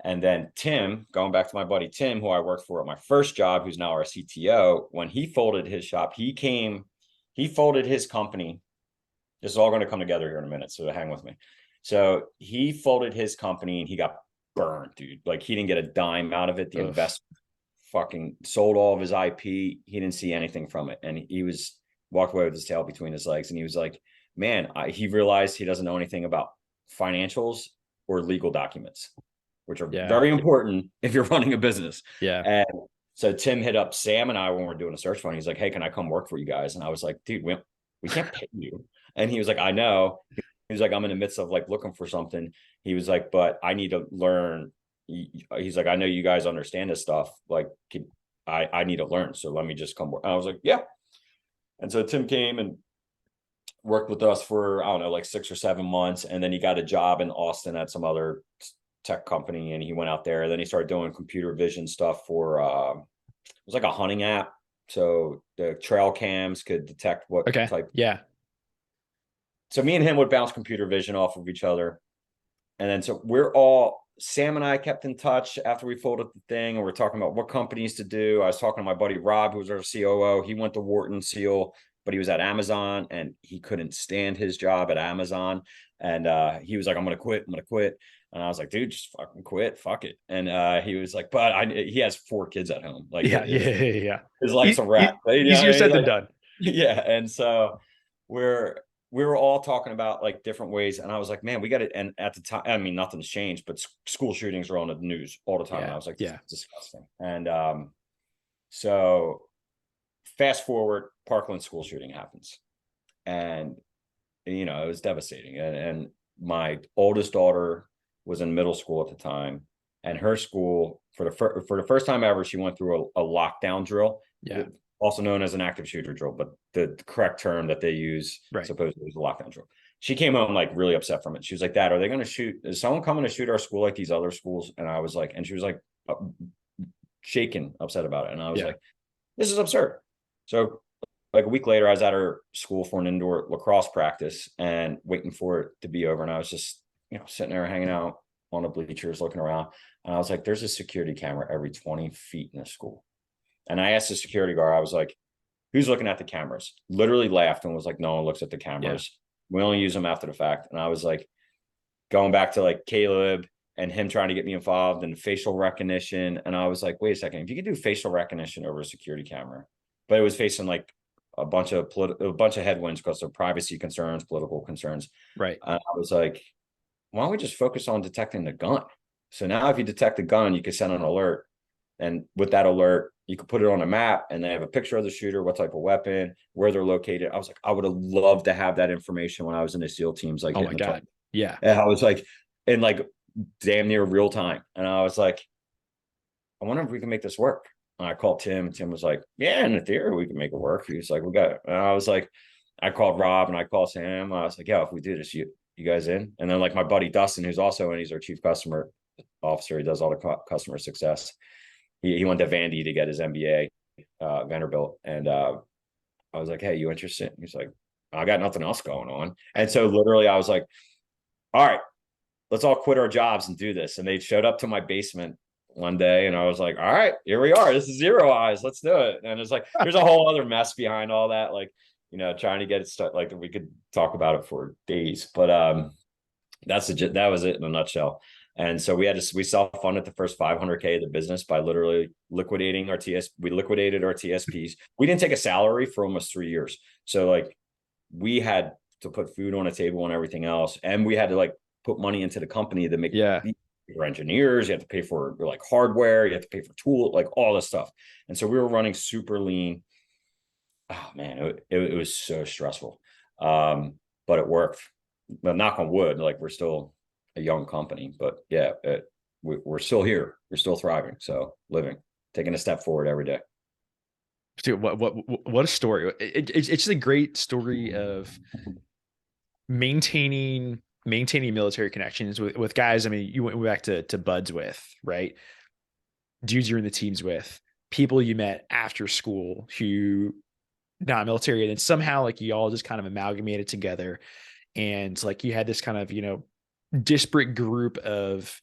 Speaker 2: And then Tim, going back to my buddy Tim, who I worked for at my first job, who's now our CTO, when he folded his shop, he folded his company. This is all going to come together here in a minute, so hang with me. So he folded his company and he got burned, dude. Like he didn't get a dime out of it. The
Speaker 1: Ugh.
Speaker 2: investor fucking sold all of his IP. He didn't see anything from it. And he was walked away with his tail between his legs. And he was like, man, he realized he doesn't know anything about financials or legal documents, which are
Speaker 1: Yeah.
Speaker 2: very important if you're running a business.
Speaker 1: Yeah.
Speaker 2: And so Tim hit up Sam and I when we're doing a search fund. He's like, "Hey, can I come work for you guys?" And I was like, "Dude, we can't pay you." And he was like, "I know." He was like, "I'm in the midst of like looking for something." He was like, "But I need to learn." He's like, "I know you guys understand this stuff. Like, I need to learn. So let me just come work." And I was like, "Yeah." And so Tim came and worked with us for, I don't know, like 6 or 7 months. And then he got a job in Austin at some other tech company. And he went out there. And then he started doing computer vision stuff for, it was like a hunting app. So the trail cams could detect what
Speaker 1: Okay.
Speaker 2: type.
Speaker 1: Yeah.
Speaker 2: So me and him would bounce computer vision off of each other. And then so Sam and I kept in touch after we folded the thing, and we're talking about what companies to do. I was talking to my buddy Rob, who was our COO. He went to Wharton Seal, but he was at Amazon and he couldn't stand his job at Amazon. And he was like, "I'm going to quit. I'm going to quit." And I was like, "Dude, just fucking quit. Fuck it." And he was like, "But he has 4 kids at home. Like
Speaker 1: Yeah. Yeah. Yeah.
Speaker 2: his life's a wrap." You know,
Speaker 1: Easier said than
Speaker 2: like,
Speaker 1: done.
Speaker 2: yeah. And so we were all talking about like different ways. And I was like, "Man, we got it." And at the time, I mean, nothing's changed, but school shootings are on the news all the time. And
Speaker 1: Yeah.
Speaker 2: I was like, "This
Speaker 1: Yeah.
Speaker 2: is disgusting." And so fast forward, Parkland school shooting happens. And, it was devastating. And my oldest daughter was in middle school at the time. And her school, for the first time ever, she went through a lockdown drill.
Speaker 1: Yeah.
Speaker 2: also known as an active shooter drill, but the correct term that they use
Speaker 1: Right.
Speaker 2: supposedly is a lockdown drill. She came home like really upset from it. She was like, "Dad, are they going to shoot? Is someone coming to shoot our school like these other schools?" And I was like, and she was like shaken, upset about it. And I was like, "This is absurd." So like a week later, I was at her school for an indoor lacrosse practice and waiting for it to be over. And I was just, sitting there hanging out on the bleachers, looking around. And I was like, there's a security camera every 20 feet in the school. And I asked the security guard, I was like, who's looking at the cameras? Literally laughed and was like, no one looks at the cameras. Yeah. We only use them after the fact. And I was like, going back to like Caleb and him trying to get me involved in facial recognition. And I was like, wait a second, if you could do facial recognition over a security camera, but it was facing like a bunch of headwinds because of privacy concerns, political concerns.
Speaker 1: Right.
Speaker 2: I was like, why don't we just focus on detecting the gun? So now if you detect the gun, you can send an alert. And with that alert, you could put it on a map and they have a picture of the shooter, what type of weapon, where they're located. I was like, I would have loved to have that information when I was in the SEAL teams. Like,
Speaker 1: oh my God. Yeah.
Speaker 2: And I was like, in like damn near real time. And I was like, I wonder if we can make this work. And I called Tim, and Tim was like, yeah, in theory, we can make it work. He was like, we got it. And I was like, I called Rob and I called Sam. I was like, yeah, if we do this, you guys in? And then like my buddy Dustin, who's also in, he's our chief customer officer. He does all the customer success. He went to Vandy to get his MBA, Vanderbilt. And I was like, hey, you interested? He's like, I got nothing else going on. And so literally I was like, all right, let's all quit our jobs and do this. And they showed up to my basement one day and I was like, all right, here we are. This is ZeroEyes. Let's do it. And it's like, there's a whole other mess behind all that. Like, trying to get it started. Like we could talk about it for days, but that was it in a nutshell. And so we self-funded the first 500K of the business by literally liquidating our we liquidated our TSPs. We didn't take a salary for almost 3 years. So like we had to put food on a table and everything else. And we had to like put money into the company to make for engineers. You have to pay for like hardware. You have to pay for tool, like all this stuff. And so we were running super lean. Oh man, it was so stressful. But it worked. But knock on wood, like we're still a young company, but yeah, we're still here. We're still thriving. So living, taking a step forward every day.
Speaker 1: Dude, what a story. It's just a great story of maintaining military connections with guys. I mean, you went back to buds with, right? Dudes you're in the teams with, people you met after school who not military, and then somehow like you all just kind of amalgamated together. And like you had this kind of, disparate group of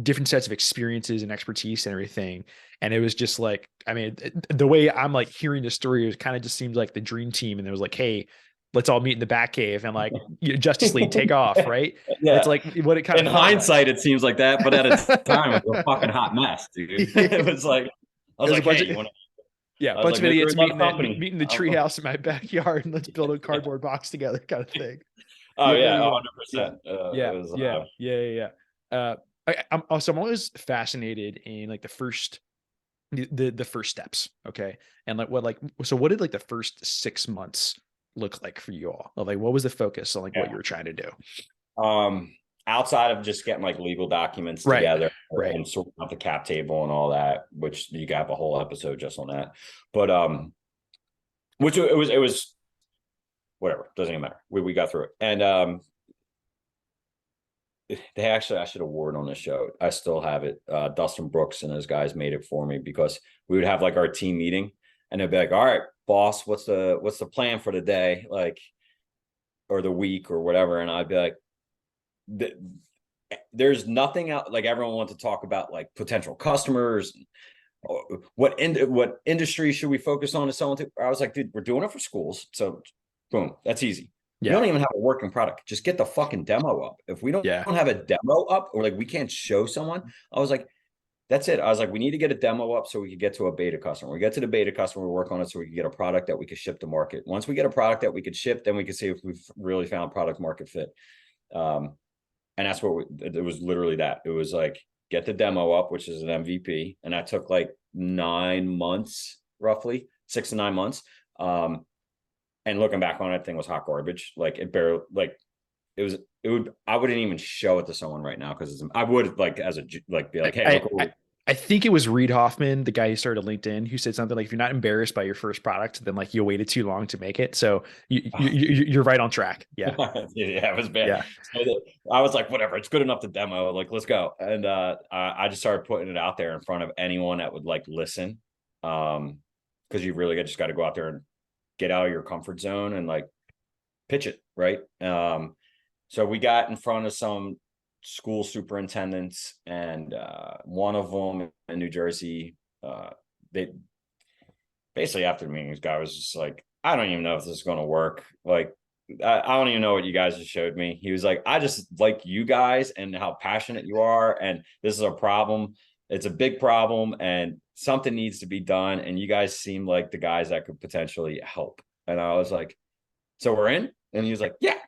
Speaker 1: different sets of experiences and expertise and everything. And it was just like, I mean, the way I'm like hearing the story, it kind of just seems like the dream team. And it was like, hey, let's all meet in the back cave and like Justice League take off, right?
Speaker 2: Yeah.
Speaker 1: It's like what it kind
Speaker 2: of in hindsight, it seems like that, but at a time it was a fucking hot mess, dude. It was like I was like, hey, you want to?
Speaker 1: Yeah, a bunch of idiots meeting the treehouse in my backyard and let's build a cardboard box together, kind of thing.
Speaker 2: Oh yeah, 100%.
Speaker 1: Yeah. I'm always fascinated in like the first steps. Okay, and like what did like the first 6 months look like for you all? Like what was the focus on like what you were trying to do?
Speaker 2: Outside of just getting like legal documents together and sorting out the cap table and all that, which you got a whole episode just on that. But which it was whatever, doesn't even matter. We got through it. And I should award on this show. I still have it. Dustin Brooks and those guys made it for me because we would have like our team meeting and they'd be like, all right, boss, what's the plan for the day? Like, or the week or whatever. And I'd be like, there's nothing out. Like everyone wants to talk about like potential customers. What industry should we focus on? I was like, dude, we're doing it for schools. So boom, that's easy. Yeah. We don't even have a working product. Just get the fucking demo up. If we don't have a demo up or like we can't show someone, I was like, that's it. I was like, we need to get a demo up so we could get to a beta customer. We get to the beta customer, we work on it so we can get a product that we could ship to market. Once we get a product that we could ship, then we can see if we've really found product market fit. And that's what it was literally that. It was like, get the demo up, which is an MVP. And that took like 9 months, roughly 6 to 9 months. And looking back on it, thing was hot garbage. Like it barely, like I wouldn't even show it to someone right now. Cause I would like, be like, hey, look,
Speaker 1: I think it was Reid Hoffman, the guy who started LinkedIn, who said something like, "If you're not embarrassed by your first product, then like you waited too long to make it." So you're right on track. Yeah,
Speaker 2: Yeah, it was bad.
Speaker 1: yeah,
Speaker 2: So I was like, whatever, it's good enough to demo. Like, let's go. And I just started putting it out there in front of anyone that would like listen. Because you really just got to go out there and get out of your comfort zone and like pitch it, right? So we got in front of some school superintendents, and one of them in New Jersey, they basically after the meeting, this guy was just like, I don't even know if this is going to work. Like, I don't even know what you guys just showed me. He was like, I just like you guys and how passionate you are. And this is a problem. It's a big problem and something needs to be done. And you guys seem like the guys that could potentially help. And I was like, so we're in? And he was like, yeah.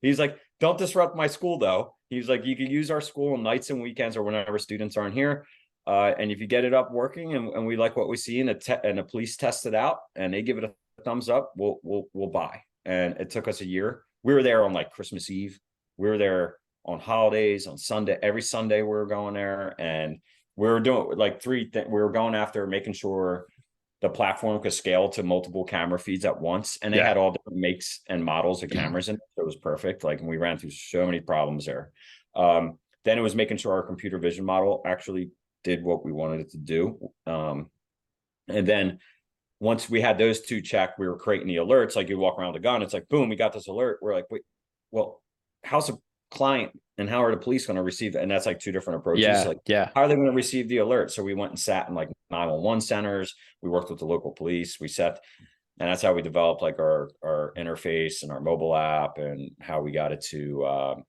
Speaker 2: He's like, don't disrupt my school though. He's like, you can use our school on nights and weekends or whenever students aren't here. And if you get it up working and we like what we see and the police test it out and they give it a thumbs up, we'll buy. And it took us a year. We were there on like Christmas Eve. We were there on holidays, on Sunday. Every Sunday we were going there, and we were doing like we were going after making sure the platform could scale to multiple camera feeds at once. And they
Speaker 1: yeah.
Speaker 2: had all different makes and models of cameras in it. So it was perfect. Like, and we ran through so many problems there. Then it was making sure our computer vision model actually did what we wanted it to do. And then once we had those two checked, we were creating the alerts. Like, you walk around with a gun, it's like, boom, we got this alert. We're like, wait, well, how's a client and how are the police going to receive it? And that's like two different approaches.
Speaker 1: Yeah,
Speaker 2: like,
Speaker 1: yeah.
Speaker 2: how are they going to receive the alert? So we went and sat in like 911 centers. We worked with the local police. And that's how we developed like our interface and our mobile app and how we got it to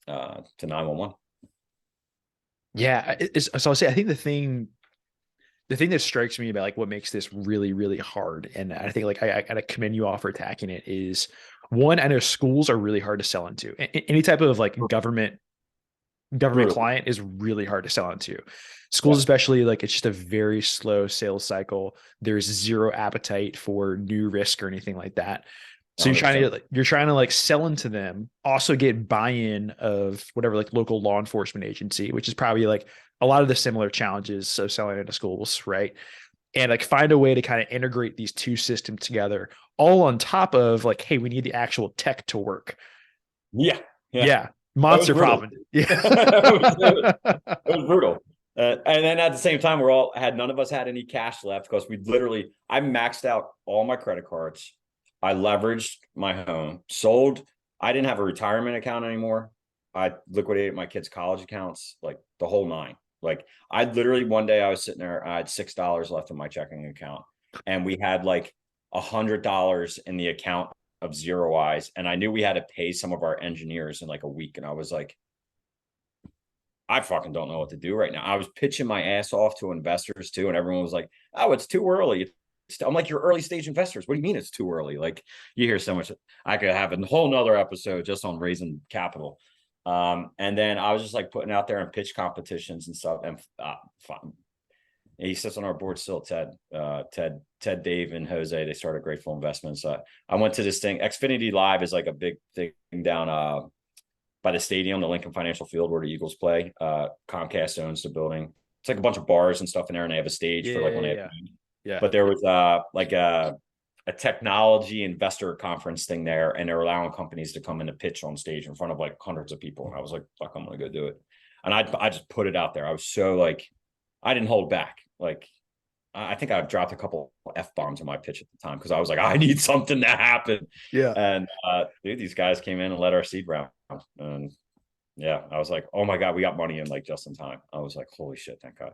Speaker 2: 911.
Speaker 1: Yeah, so I'll say I think the thing that strikes me about like what makes this really, really hard, and I think like I gotta commend you all for attacking it, is one, I know schools are really hard to sell into. Any type of like government
Speaker 2: Brutal.
Speaker 1: client is really hard to sell into. Schools,
Speaker 2: Yeah.
Speaker 1: especially, like it's just a very slow sales cycle. There's zero appetite for new risk or anything like that. So
Speaker 2: 100%.
Speaker 1: you're trying to like sell into them, also get buy-in of whatever like local law enforcement agency, which is probably like a lot of the similar challenges of selling into schools, right? And like find a way to kind of integrate these two systems together, all on top of like, hey, we need the actual tech to work.
Speaker 2: Yeah. Yeah.
Speaker 1: Yeah,
Speaker 2: That was
Speaker 1: monster
Speaker 2: brutal.
Speaker 1: problem. Yeah.
Speaker 2: It was brutal. And then at the same time, none of us had any cash left because I maxed out all my credit cards. I leveraged my home, sold. I didn't have a retirement account anymore. I liquidated my kids' college accounts, like the whole nine. Like, I literally, one day I was sitting there, I had $6 left in my checking account, and we had like $100 in the account of ZeroEyes, and I knew we had to pay some of our engineers in like a week, and I was like, I fucking don't know what to do right now. I was pitching my ass off to investors too, and everyone was like, "Oh, it's too early." I'm like, "You're early stage investors. What do you mean it's too early?" Like, you hear so much. I could have a whole nother episode just on raising capital. And then I was just like putting out there in pitch competitions and stuff. And he sits on our board still, Ted, Dave, and Jose. They started Grateful Investments. I went to this thing. Xfinity Live is like a big thing down by the stadium, the Lincoln Financial Field where the Eagles play. Comcast owns the building. It's like a bunch of bars and stuff in there, and they have a stage for like when they have.
Speaker 1: Yeah.
Speaker 2: But there was like a technology investor conference thing there, and they're allowing companies to come in and pitch on stage in front of like hundreds of people. And I was like, fuck, I'm gonna go do it. And I just put it out there. I was so like, I didn't hold back. Like, I think I've dropped a couple F-bombs in my pitch at the time because I was like, I need something to happen.
Speaker 1: Yeah.
Speaker 2: And dude, these guys came in and led our seed round. And yeah, I was like, oh my God, we got money in like just in time. I was like, holy shit, thank God.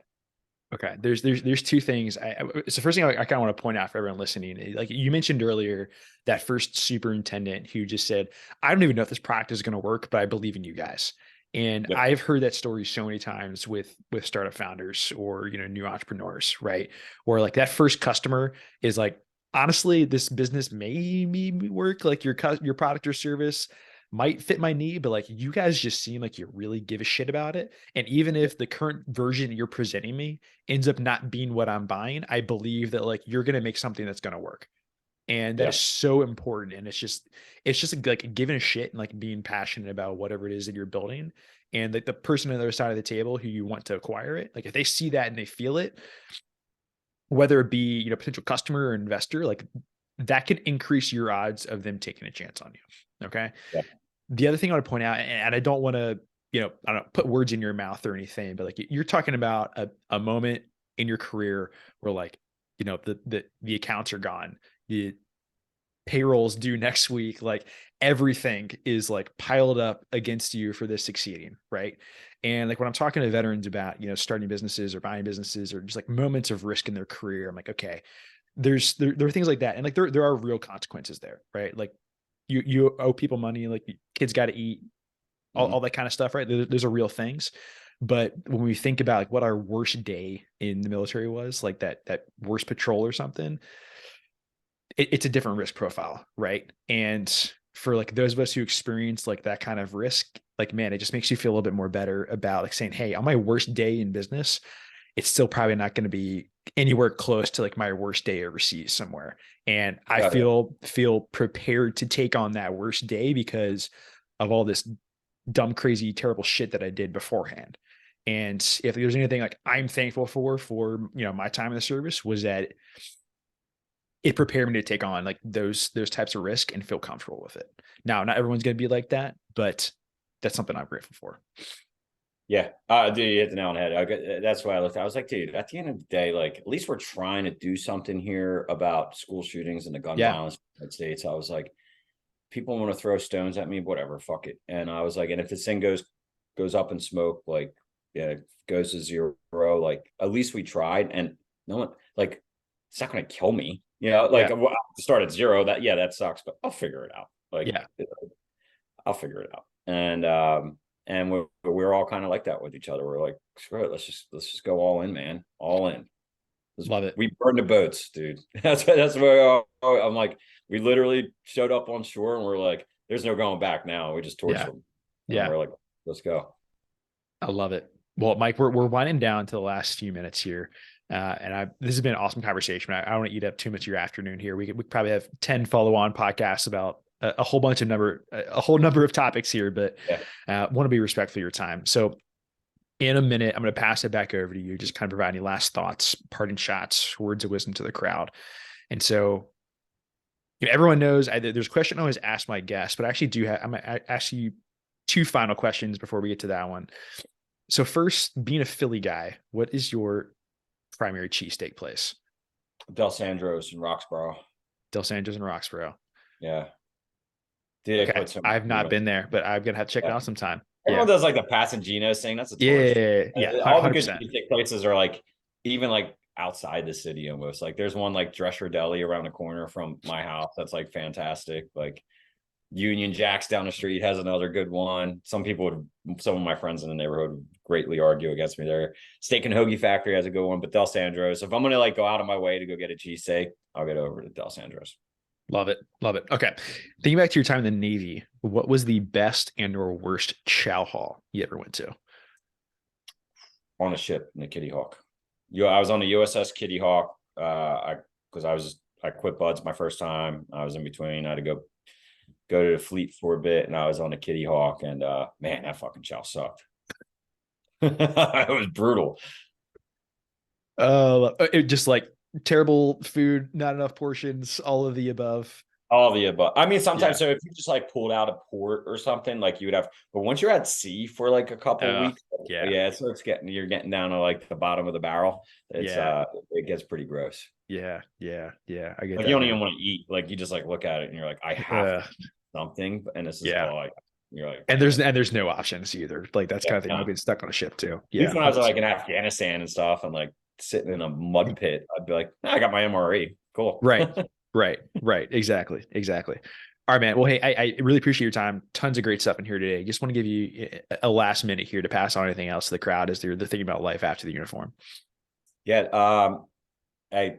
Speaker 1: Okay. There's two things. It's the first thing I kind of want to point out for everyone listening. Like you mentioned earlier, that first superintendent who just said, I don't even know if this product is going to work, but I believe in you guys. And
Speaker 2: Yep.
Speaker 1: I've heard that story so many times with startup founders or, new entrepreneurs, right? Where like that first customer is like, honestly, this business may work, like your product or service might fit my need, but like you guys just seem like you really give a shit about it. And even if the current version you're presenting me ends up not being what I'm buying, I believe that like you're going to make something that's going to work. And that is so important. And it's just like giving a shit and like being passionate about whatever it is that you're building. And like the person on the other side of the table who you want to acquire it, like if they see that and they feel it, whether it be, potential customer or investor, like that can increase your odds of them taking a chance on you. Okay.
Speaker 2: Yeah.
Speaker 1: The other thing I want to point out, and I don't want to, I don't put words in your mouth or anything, but like you're talking about a moment in your career where like, the accounts are gone, the payrolls due next week, like everything is like piled up against you for this succeeding. Right. And like when I'm talking to veterans about, starting businesses or buying businesses or just like moments of risk in their career, I'm like, okay, there are things like that. And like, there are real consequences there, right? Like you owe people money, like kids got to eat, all that kind of stuff, right? Those are real things. But when we think about like what our worst day in the military was, like that worst patrol or something, it's a different risk profile, right? And for like those of us who experience like that kind of risk, like man, it just makes you feel a little bit more better about like saying, hey, on my worst day in business, it's still probably not going to be anywhere close to like my worst day overseas somewhere. And I feel prepared to take on that worst day because of all this dumb, crazy, terrible shit that I did beforehand. And if there's anything like I'm thankful for, my time in the service was that it prepared me to take on like those types of risk and feel comfortable with it. Now, not everyone's going to be like that, but that's something I'm grateful for.
Speaker 2: Yeah. Dude, you hit the nail on the head. That's why I looked. I was like, dude, at the end of the day, like at least we're trying to do something here about school shootings and the gun violence in the United States. I was like, people want to throw stones at me, whatever, fuck it. And I was like, and if this thing goes up in smoke, like it goes to 0, like at least we tried. And no one, like, it's not going to kill me. Like to start at 0, that sucks, but I'll figure it out. Like, I'll figure it out. And we're all kind of like that with each other. We're like, screw it, let's just go all in, man, all in.
Speaker 1: Love it.
Speaker 2: We burned the boats, dude. That's where I'm like, we literally showed up on shore and we're like, there's no going back now. We just torched them. And we're like, let's go.
Speaker 1: I love it. Well, Mike, we're winding down to the last few minutes here. This has been an awesome conversation. I don't want to eat up too much of your afternoon here. We probably have 10 follow-on podcasts about a whole number of topics here, but want to be respectful of your time. So in a minute, I'm going to pass it back over to you. Just kind of provide any last thoughts, parting shots, words of wisdom to the crowd. And so everyone knows there's a question I always ask my guests, but I actually I'm going to ask you 2 final questions before we get to that one. So first, being a Philly guy, what is your primary cheesesteak place?
Speaker 2: Del Sandro's in Roxborough.
Speaker 1: Del Sandro's in Roxborough.
Speaker 2: Yeah. Dude,
Speaker 1: okay. I've not been there, but I'm gonna have to check it out sometime.
Speaker 2: Everyone does like the Passaginos thing. That's a tourist.
Speaker 1: Yeah.
Speaker 2: All the good cheesesteak places are like even like outside the city almost. Like there's one like Drescher Deli around the corner from my house that's like fantastic. Like Union Jack's down the street has another good one. Some of my friends in the neighborhood would greatly argue against me there. Steak and Hoagie Factory has a good one, but Del Sandro's. If I'm gonna like go out of my way to go get a cheesesteak, I'll get over to Del Sandro's.
Speaker 1: Love it. Okay. Thinking back to your time in the Navy, what was the best and or worst chow hall you ever went to?
Speaker 2: On a ship in the Kitty Hawk. I was on the USS Kitty Hawk. I quit buds my first time. I was in between. I had to go to the fleet for a bit, and I was on the Kitty Hawk, and man, that fucking chow sucked. It was brutal.
Speaker 1: It just like terrible food, not enough portions, all of the above.
Speaker 2: All of the above. I mean, sometimes so if you just like pulled out a port or something, like you would have, but once you're at sea for like a couple of weeks, so you're getting down to like the bottom of the barrel. It gets pretty gross.
Speaker 1: Yeah. I get
Speaker 2: like
Speaker 1: that.
Speaker 2: You don't even want to eat. Like you just like look at it and you're like, I have to eat something, and this is all you're like,
Speaker 1: and there's no options either. Like that's kind of thing. I've been stuck on a ship too. Yeah.
Speaker 2: When I was like in Afghanistan and stuff, and like sitting in a mud pit, I'd be like, I got my MRE. Cool.
Speaker 1: Right. Exactly. All right, man. Well, hey, I really appreciate your time. Tons of great stuff in here today. Just want to give you a last minute here to pass on anything else to the crowd as they're thinking about life after the uniform.
Speaker 2: Yeah. I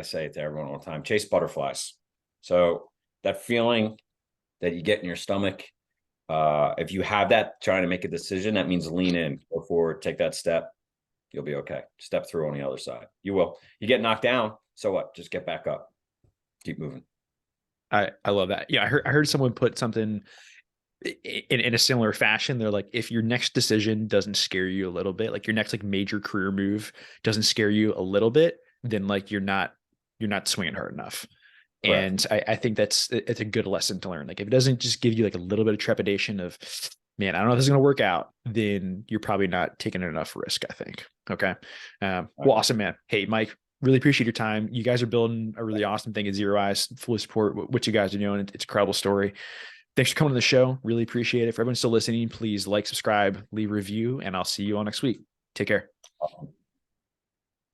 Speaker 2: say it to everyone all the time, chase butterflies. So that feeling that you get in your stomach, if you have that trying to make a decision, that means lean in, go forward, take that step. You'll be okay. Step through on the other side. You will. You get knocked down. So what? Just get back up, keep moving.
Speaker 1: I love that. Yeah, I heard someone put something in a similar fashion. They're like, if your next decision doesn't scare you a little bit, like your next like major career move doesn't scare you a little bit, then like you're not swinging hard enough.
Speaker 2: Correct.
Speaker 1: And I think it's a good lesson to learn. Like if it doesn't just give you like a little bit of trepidation of, man, I don't know if this is going to work out, then you're probably not taking enough risk, I think. Okay. Well, awesome, man. Hey, Mike, really appreciate your time. You guys are building a really awesome thing at ZeroEyes. Fully support what you guys are doing. It's an incredible story. Thanks for coming on the show. Really appreciate it. For everyone still listening, please like, subscribe, leave a review, and I'll see you all next week. Take care.
Speaker 2: Awesome.